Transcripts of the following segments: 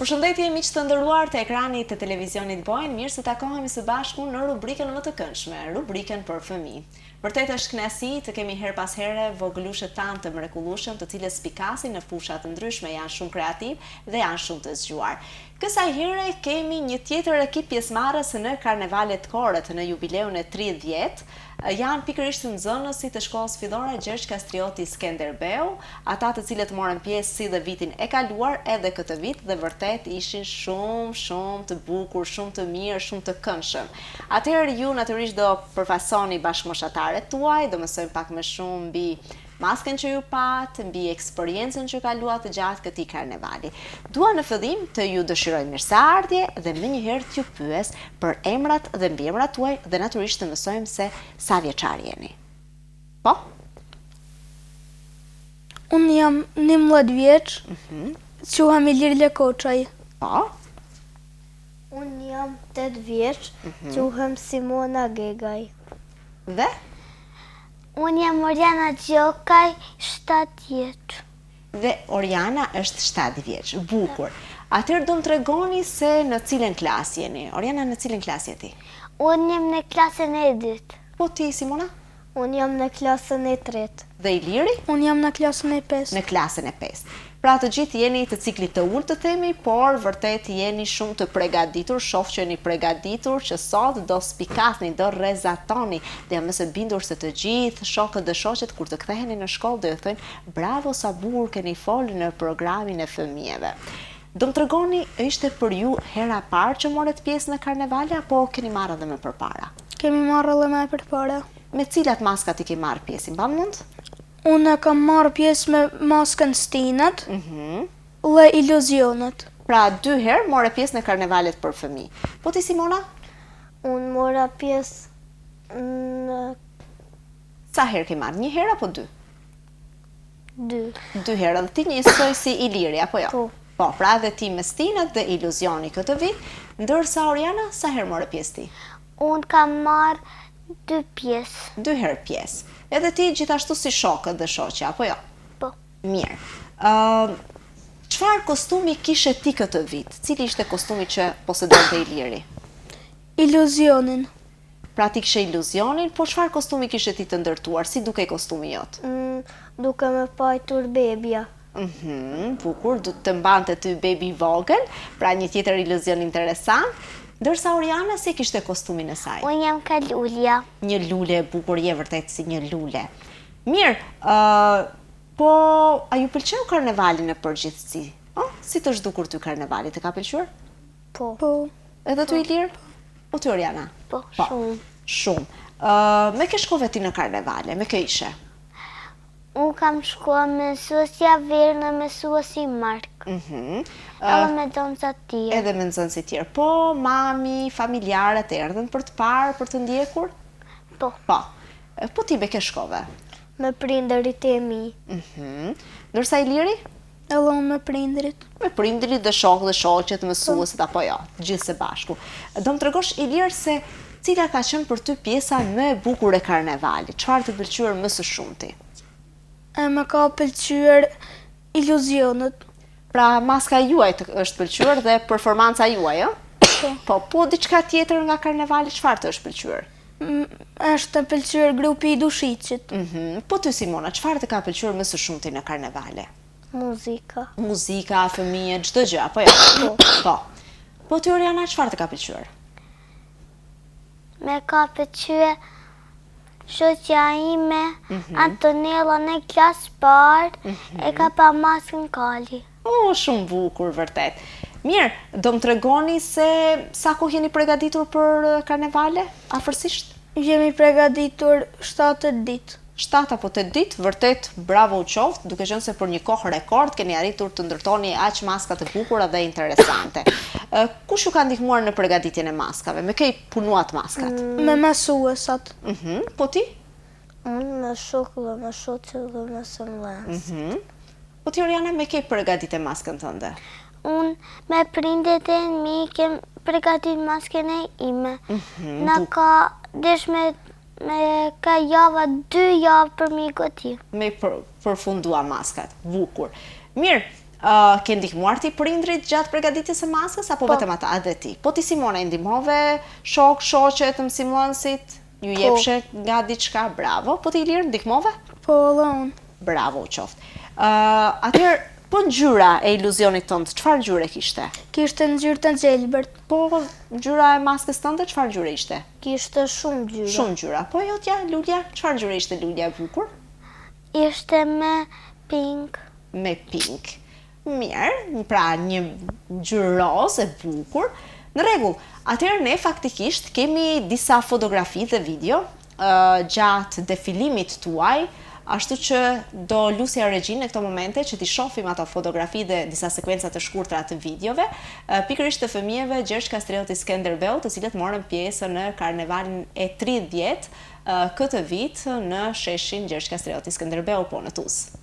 Përshëndetje miq të nderuar të ekranit të televizionit Bojën, mirë se takohemi së bashku në rubrikën më të këndshme, rubrikën për fëmijë. Vërtet është kënaqësi të kemi her pas here vogëlushët tanë të mrekullueshëm, të cilët spikasin në fusha të ndryshme, janë shumë kreativ dhe janë shumë të zgjuar. Kësaj here kemi një tjetër ekip pjesëmarrës në karnevalet Korët në jubileun e 30 vjet. Janë pikërisht nxënësit të shkollës fillore Gjergj Kastrioti Skenderbeu, ata të cilët morën pjesë si dhe vitin e kaluar edhe këtë vit dhe vërtet ishin shumë të bukur, shumë të mirë, shumë të këndshëm. Atëherë ju natyrisht do përfaqësoni bashkëmoshatarët tuaj, do mësojmë pak më shumë mbi masken që ju pat, mbi eksperiencën që kaluat të gjatë këtij karnevali. Dua në fillim të ju dëshiroj mirëseardhje dhe menjëherë t'ju pyes për emrat dhe mbiemrat tuaj dhe natyrisht të mësojmë se sa vjeçar jeni. Po? Unë jam 11 vjeç, quhem Ilir Lekoçaj. Po? Unë jam 8 vjeç, quhem Simona Gegaj. Dhe? Unë jam Oriana Gjokaj, 7 vjeç. Dhe Oriana është 7 vjeç, bukur. Atëherë do më tregoni se në cilën klasë jeni. Oriana, në cilën klasë je ti? Unë jam në klasën e 2. Po ti, Simona? Unë jam në klasën e 3. Dhe Iliri? Unë jam në klasën e 5. Në klasën e 5. Pra të gjithë jeni të ciklit të ulët të themi, por vërtet jeni shumë të përgatitur, shoh që jeni përgatitur që sot do spikasni, do rrezatoni dhe jam e bindur se të gjithë shokët dhe shoqet kur të ktheheni në shkollë do ju thënë bravo sa bukur keni folë në programin e fëmijëve. Do më tregoni, ishte për ju hera parë që morët pjesë në karnevale apo keni marrë edhe më përpara? Kemi marrë edhe më përpara. Me cilat maskat i ke marrë pjesë, mban mend? Unë kam marrë pjesë me maskën Stinat dhe Iluzionët. Pra 2 herë more pjesë në karnevalet për fëmijë. Po ti, Simona? Unë mora pjesë në Sa herë ke marrë? 1 herë apo 2? 2. 2 herë. Dhe ti njësoj si Iliri, apo jo? Po. Po, pra edhe ti me Stinat dhe Iluzioni këtë vit, ndërsa Oriana, sa herë more pjesë ti? Unë kam marrë 2 pjesë. 2 herë pjesë. Edhe ti gjithashtu si shokët dhe shoqja, apo jo? Po. Mirë. Çfarë kostumi kishe ti këtë vit? Cili ishte kostumi që posedonte Iliri? Iluzionin. Pra ti kishe Iluzionin, po çfarë kostumi kishe ti të ndërtuar? Si duke kostumi jot? Duke me pajtur bebja. Bukur, du të mbante ty bebi vogël, pra një tjetër iluzion interesant. Ndërsa Oriana, si kishte kostumin e saj? Unë jam kalulja. Një lule e bukur, je vërtet si një lule. Mirë, po a ju pëlqeu karnevali në përgjithësi? Si të zhdukur ty karnevali, të ka pëlqyer? Po. Edhe ty Ilir? Po ty Oriana? Po, shumë. Shumë. Me kë shkove ti në karnevale, me kë ishe? Unë kam shkuar me mësuesja Verë në mësuesi Mark. Edhe me nxënësat tjerë. Edhe me nxënësit tjerë. Po, mami, familjarët erdhën për të parë, për të ndjekur? Po. Po. Po ti me kë shkove? Me prindërit e mi. Ndërsa Iliri? Edhe unë me prindrit. Me prindrit dhe shokë dhe shoqet, mësuesit apo jo, gjithë së bashku. Do më tregosh Ilir se cila ka qenë për ty pjesa më e bukur e karnevalit? Çfarë të pëlqyer më së shumti? Me ka pëlqyer Iluzionët. Pra maska juaj është pëlqyer dhe performanca juaj, ëh? Po diçka tjetër nga karnevali, çfarë të është pëlqyer? Është pëlqyer grupi i Dushiçit. Po ty Simona, çfarë të ka pëlqyer më së shumti në karnevale? Muzika. Muzika, fëmijët, çdo gjë, apo jo? Po. Po ty Oriana, çfarë të ka pëlqyer? Me ka pëlqyer shoqja ime, Antonella në klasë parë, e ka pa maskën Kali. Shumë bukur, vërtet. Mirë, do më tregoni se sa kohë jeni përgatitur për karnevale, afërsisht? Jemi përgatitur 7 ditë. 7 apo 8 ditë, vërtet bravo u qoftë, duke qenë se për një kohë rekord keni arritur të ndërtoni aq maska të bukura dhe interesante. Kush ju ka ndihmuar në përgatitjen e maskave? Me kë i punuat maskat? Me mësuesat. Po ti? Unë me shokë dhe me shoqe dhe me sëmdhënës. Po ti Oriana, me kë i përgatit e maskën tënde? Unë me prindët e mi kem përgatit maskën e ime. Na ka desh me ka java 2 javë për mi goti. Me përfundua maskat, bukur. Mirë, Ke ndihmuar ti prindrit gjatë përgatitjes së maskës apo vetëm ata edhe ti? Po ti Simona i ndihmove shoqe të mësimdhënësit, ju jepshe nga diçka, bravo. Po ti Ilir ndihmove? Po, edhe unë. Bravo u qoftë. Atëherë, po ngjyra e iluzionit tënd, çfarë ngjyre kishte? Kishte ngjyrë të gjelbërt. Po ngjyra e maskës tënde çfarë ngjyre ishte? Kishte shumë ngjyra. Shumë ngjyra. Po jotja, Lulja, çfarë ngjyre ishte Lulja e bukur? Ishte me pink. Me pink. Mirë, pra një ngjyrë roz e bukur. Në rregull, atëherë ne faktikisht kemi disa fotografi dhe video gjatë defilimit tuaj, ashtu që do lusja regjinë në këto momente që t'i shohim ato fotografi dhe disa sekuenca të shkurtra të videove, pikërisht të fëmijëve Gjergj Kastrioti Skënderbeu, të cilët morën pjesë në karnevalin e 30 këtë vit në sheshin Gjergj Kastrioti Skënderbeu po në Tuzë.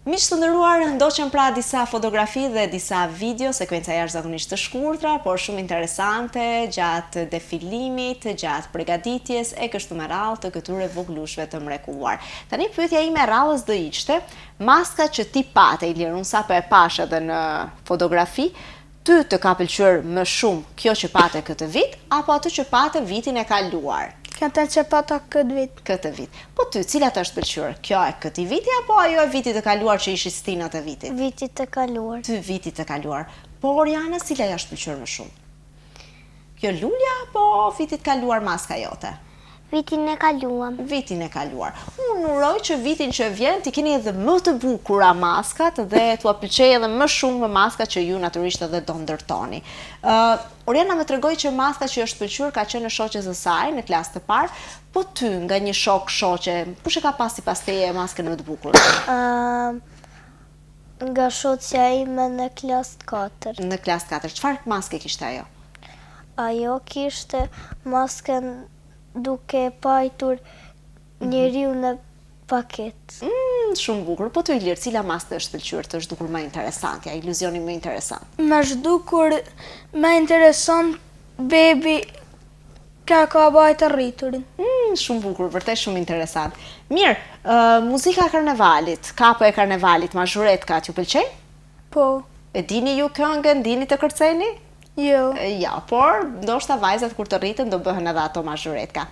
Miq të nderuar, ndoqën pra disa fotografi dhe disa video, sekuenca jashtëzakonisht të shkurtra, por shumë interesante gjatë defilimit, gjatë përgatitjes e kështu me radhë të këtyre voglushve të mrekulluar. Tani pyetja ime e radhës do ishte, maska që ti pate, Ilir, unë sapo e pash edhe në fotografi, ty të ka pëlqyer më shumë kjo që pate këtë vit, apo atë që pate vitin e kaluar? Këtë që pata këtë vit. Këtë vit. Po ty, cilat është pëlqyer? Kjo e këtij viti apo ajo e vitit të kaluar që ishi stinat e vitit? Vitit të kaluar. Ty vitit të kaluar. Por Oriana, cila është pëlqyer më shumë? Kjo Lulja apo vitit kaluar maska jote? Vitin e kaluam. Vitin e kaluar. Unë uroj që vitin që vjen t'i keni edhe më të bukura maskat dhe t'ua pëlqej edhe më shumë maskat që ju natyrisht edhe do ndërtoni. Oriana më tregoi që maska që është pëlqyer ka qenë në shoqes së saj në klasë të parë, po ty nga një shoqe, kush e ka pas sipas teje maskën më të bukur? Nga shoqja ime në klasë 4. Në klasë 4. Çfarë maske kishte ajo? Ajo kishte maskën duke pajtur njeriu në paket. Shumë bukur. Po të Ilir, cila maskë është pëlqyer, të është dukur më interesant, ja, iluzioni më interesant? Më është dukur më interesant bebi ka bajtë rriturin. Shumë bukur, vërtet shumë interesant. Mirë, muzika e karnevalit, kapo e karnevalit, mazhuretkat, ju pëlqejnë? Po. E dini ju këngën, dini të kërceni? Jo. Ja, por ndoshta vajzat kur të rriten do bëhen edhe ato mazhuretka.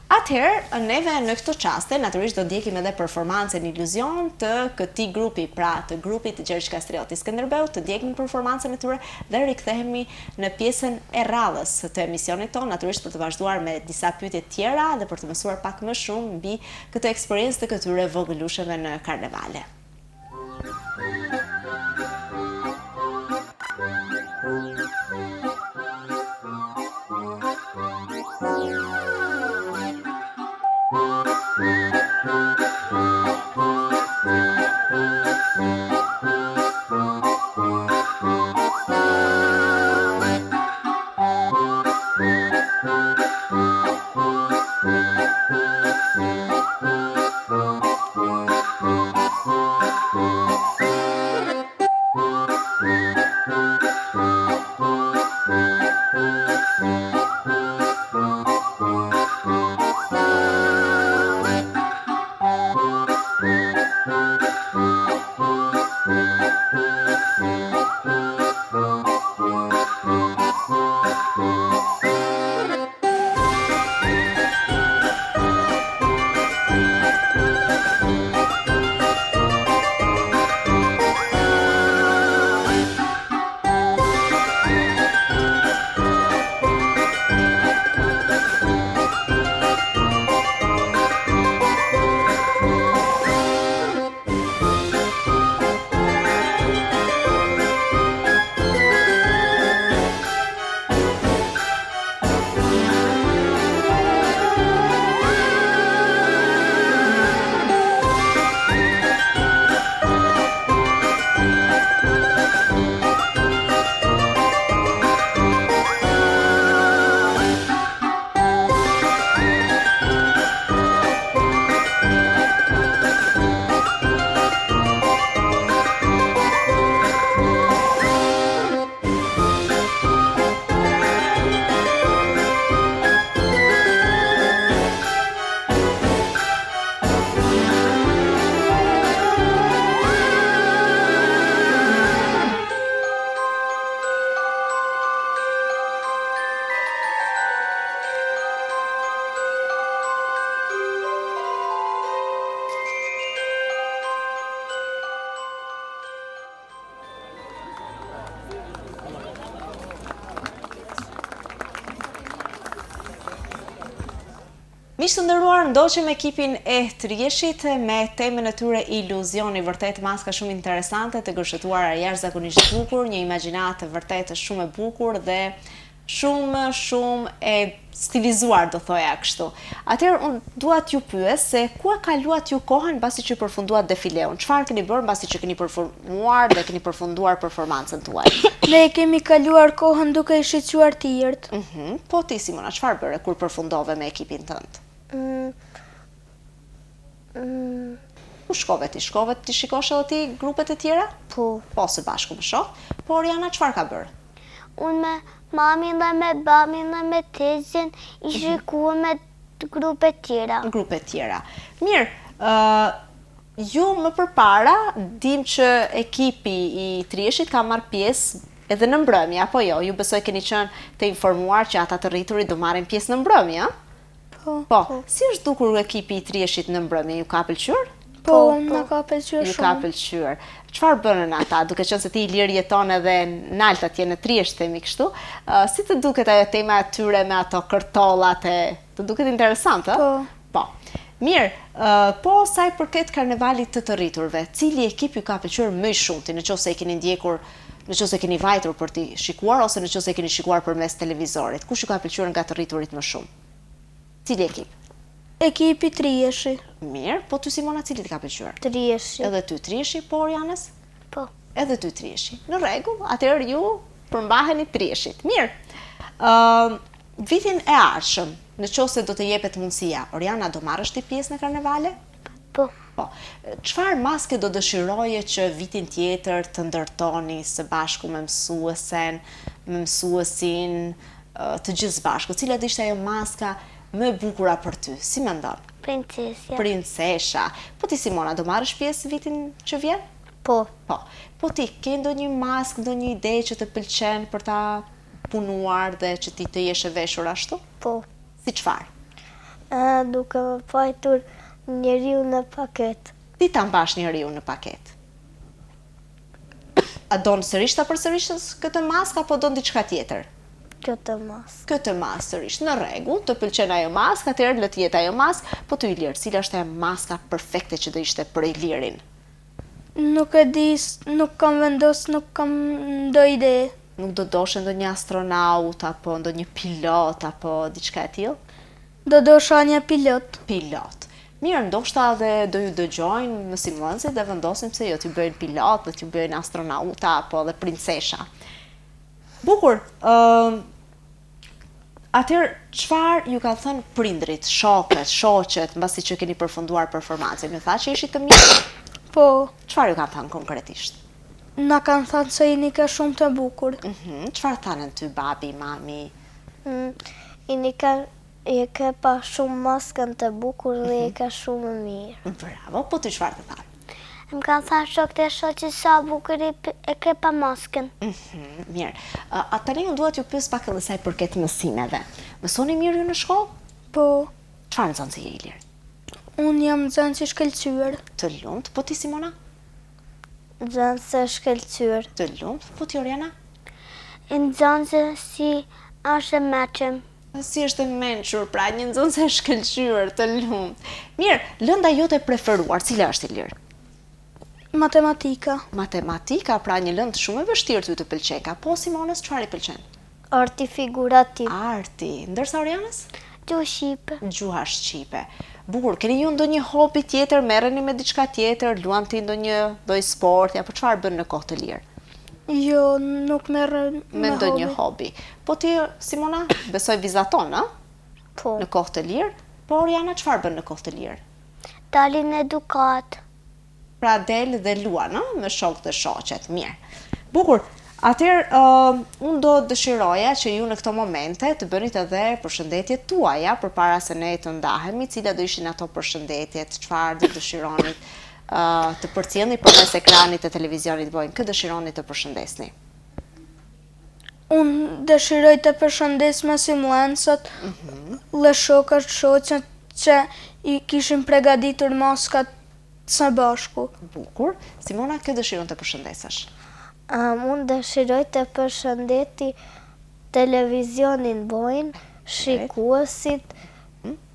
Atëherë, neve në këto qaste, natyrisht do ndjekim edhe performancën iluzion të këtij grupi, pra të grupit Gjergj Kastrioti Skënderbeu, të ndjekim performancën e tyre dhe rikthehemi në pjesën e radhës të emisionit tonë, natyrisht për të vazhduar me disa pyetje tjera dhe për të mësuar pak më shumë mbi këtë eksperiencë të këtyre vogëlushëve në karnevale. Miq të nderuar, ndoqëm ekipin e Trieshit me temën e tyre iluzioni, vërtet maska shumë interesante, të gërshetuara jashtëzakonisht bukur, një imagjinatë vërtet shumë e bukur dhe shumë e stilizuar, do thoja kështu. Atëherë unë dua t'ju pyes se ku e kaluat ju kohën mbasi që përfunduat defileun? Çfarë keni bërë mbasi që keni performuar dhe keni përfunduar performancën tuaj? Ne kemi kaluar kohën duke i shiçuar tirt. Po ti Simona, çfarë bëre kur përfundove me ekipin tënd? Ku shkove ti? Shkove ti shikosh edhe ti grupet e tjera? Po. Po, së bashku më shoh. Po Oriana çfarë ka bërë? Unë me mamin dhe me bamin dhe me tezin i shikua me grupe tjera. Grupe tjera. Mirë, ju më përpara dim që ekipi i Trieshit ka marrë pjesë edhe në mbrëmje, apo jo? Ju besoj keni qenë të informuar që ata të rriturit do marrin pjesë në mbrëmje, a? Po. Si është dukur ekipi i Trieshit në mbrëmje? Ju ka pëlqyer? Po, na ka pëlqyer Ju ka shumë. pëlqyer. Çfarë bënën ata, duke qenë se ti Ilir jeton edhe nalt atje në Triesht, themi kështu? Si të duket ajo tema e tyre me ato kërtollat e... Të duket interesant, ë? Po. Mirë, po sa i përket karnevalit të rriturve, cili ekip ju ka pëlqyer më shumë, nëse e keni ndjekur, nëse keni vajtur për t'i shikuar ose nëse keni shikuar përmes televizorit? Kush ju ka pëlqyer nga të rriturit më shumë? Cili ekip? Ekipi Trieshi. Mirë, po ty Simona cili të ka pëlqyer? Trieshi. Edhe ty Trieshi, po Orianës? Po. Edhe ty Trieshi. Në rregull, atëherë ju përmbaheni Trieshit. Mirë. Vitin e ardhshëm, nëse do të jepet mundësia, Oriana do marrësh ti pjesë në karnevale? Po. Po. Çfarë maske do dëshiroje që vitin tjetër të ndërtoni së bashku me mësuesen, me mësuesin, të gjithë së bashku? Cila do ishte ajo maska më e bukura për ty? Si mendon? Princesja. Princesha. Po ti Simona do marrësh pjesë vitin që vjen? Po. Po. Po ti ke ndonjë maskë, ndonjë ide që të pëlqen për ta punuar dhe që ti të jesh e veshur ashtu? Po. Si çfarë? Duke më pajtur njeriu në paket. Ti ta mbash njeriu në paket. A don sërish ta përsërisësh këtë maskë apo don diçka tjetër? Këtë maskë. Këtë maskë sërish. Në rregull, të pëlqen ajo maskë, atëherë le të jetë ajo maskë, po ty Ilir, cila është ajo maska perfekte që do ishte për Ilirin? Nuk e di, nuk kam vendos, nuk kam ndo ide. Nuk do doshe ndonjë astronaut apo ndonjë pilot apo diçka e tillë? Do dosha një pilot. Pilot. Mirë, ndoshta edhe do ju dëgjojnë në Simonzi dhe vendosin pse jo t'ju bëjnë pilot, dhe t'ju bëjnë astronauta apo edhe princesha. Bukur, atëherë çfarë ju ka thënë prindrit, shokët, shoqet, mbasi që keni përfunduar performancën? Ju tha që ishit të mirë? Po, Çfarë ju kanë thënë konkretisht? na kanë thënë se jeni ka shumë të bukur. Çfarë thanën ty babi, mami? I ke pa shumë maskën të bukur dhe i ka shumë mirë. Bravo, po ty çfarë të thanë? Më kanë thënë shokët e shoqit sa bukur e ke pa maskën. Mirë. Tani unë duhet ju pyes pak edhe sa i përket mësimeve. Mësoni mirë ju në shkollë? Po, Çfarë nxon si Ilir? unë jam nxënës i shkëlqyer. Të lumt, po ti Simona? Nxënëse shkëlqyer. Të lumt, po ti Oriana? Nxënëse si është e mëshëm. Si është e mençur, pra një nxënës e shkëlqyer, të lumt. Mirë, lënda jote e preferuar, cila është Ilir? Matematika. Matematika, pra një lëndë shumë e vështirë ty të pëlqej. Ka po Simonës çfarë i pëlqen? Arti figurativ. Arti, ndërsa Orianës? Gjuhë shqipe. Gjuha shqipe. Bukur, keni ju ndonjë hobi tjetër, merreni me diçka tjetër, luani ndonjë lloj sporti apo çfarë bën në kohë të lirë? Jo, nuk merr Me ndonjë hobi. Po ti Simona, besoj vizaton, a? Po. Në kohë të lirë. Po Oriana çfarë bën në kohë të lirë? Dalin në edukat. Pra del dhe luan, a? Me shokët dhe shoqet. Mirë. Bukur. Atëherë, unë do dëshiroja që ju në këto momente të bënit edhe përshëndetjet tuaja përpara se ne të ndahemi, cila do ishin ato përshëndetjet, çfarë do dëshironit të përcjellni përmes ekranit të televizionit Bojnë, kë dëshironi të përshëndesni? Unë dëshiroj të përshëndes me simulansat dhe shokët shoqen që i kishin përgatitur maskat së bashku. Bukur. Simona, kë dëshiron të përshëndesësh? Unë dëshiroj të përshëndeti televizionin Bojnë, shikuesit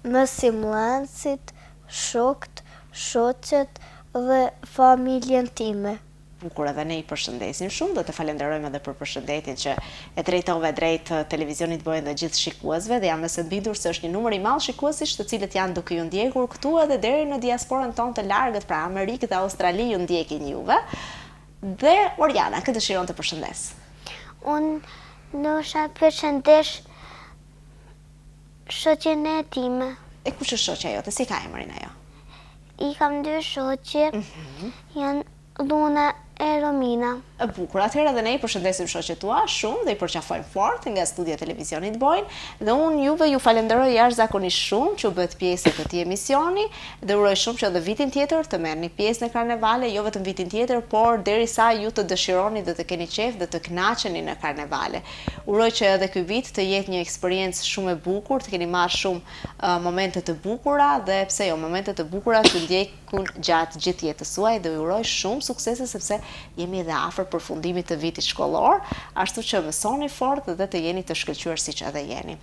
me simulancit, shokët, shoqet dhe familjen time. Bukur, edhe ne I përshëndesim shumë, dhe të falenderojmë edhe për përshëndetjen që e drejtove drejt televizionit Bojën dhe gjithë shikuesve, dhe jam nëse bindur se është një numër I madh shikuesish të cilët janë duke ju ndjekur këtu edhe deri në diasporën tonë të largët, pra Amerikë dhe Australi ju ndjekin juve. Dhe Oriana, këtë dëshiron të përshëndes? Unë nësha përshëndesh shoqen e time. E kush është shoqja jote? Si ka emrin ajo? I kam 2 shoqe, janë Luna e Romina. E bukur, atëherë edhe ne I përshëndesim shoqet tua shumë dhe I përqafojmë fort nga studia televizionit Bojnë, dhe unë juve ju falenderoj jashtëzakonisht shumë që u bët pjesë e këtij emisioni, dhe uroj shumë që edhe vitin tjetër të merrni pjesë në karnevale, jo vetëm vitin tjetër, por derisa ju të dëshironi dhe të keni qejf dhe të kënaqeni në karnevale. Uroj që edhe ky vit të jetë një eksperiencë shumë e bukur, të keni marrë shumë momente të bukura dhe pse jo, momente të bukura që ndjekun gjatë gjithë jetës suaj, dhe ju uroj shumë suksese sepse jemi edhe afër përfundimit të vitit shkollor, ashtu që mësoni fort dhe të jeni të shkëlqyer siç edhe jeni.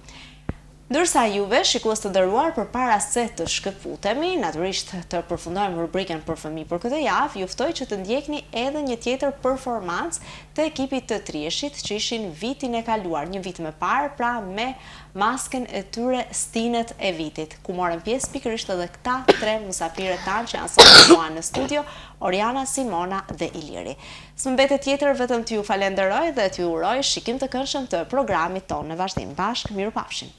Ndërsa juve, shikues të nderuar, përpara se të shkëputemi, natyrisht të përfundojmë rubrikën për fëmijë për këtë javë, ju ftoj që të ndjekni edhe një tjetër performancë të ekipit të Trieshit që ishin vitin e kaluar, një vit më parë, pra me masken e tyre Stinët e vitit, ku morën pjesë pikërisht edhe këta 3 mysafirë tanë që janë sot në studio, Oriana, Simona dhe Iliri. S'më mbetet tjetër vetëm t'ju falenderoj dhe t'ju uroj shikim të këndshëm të programit tonë në vazhdim. Bashkë, mirupafshim.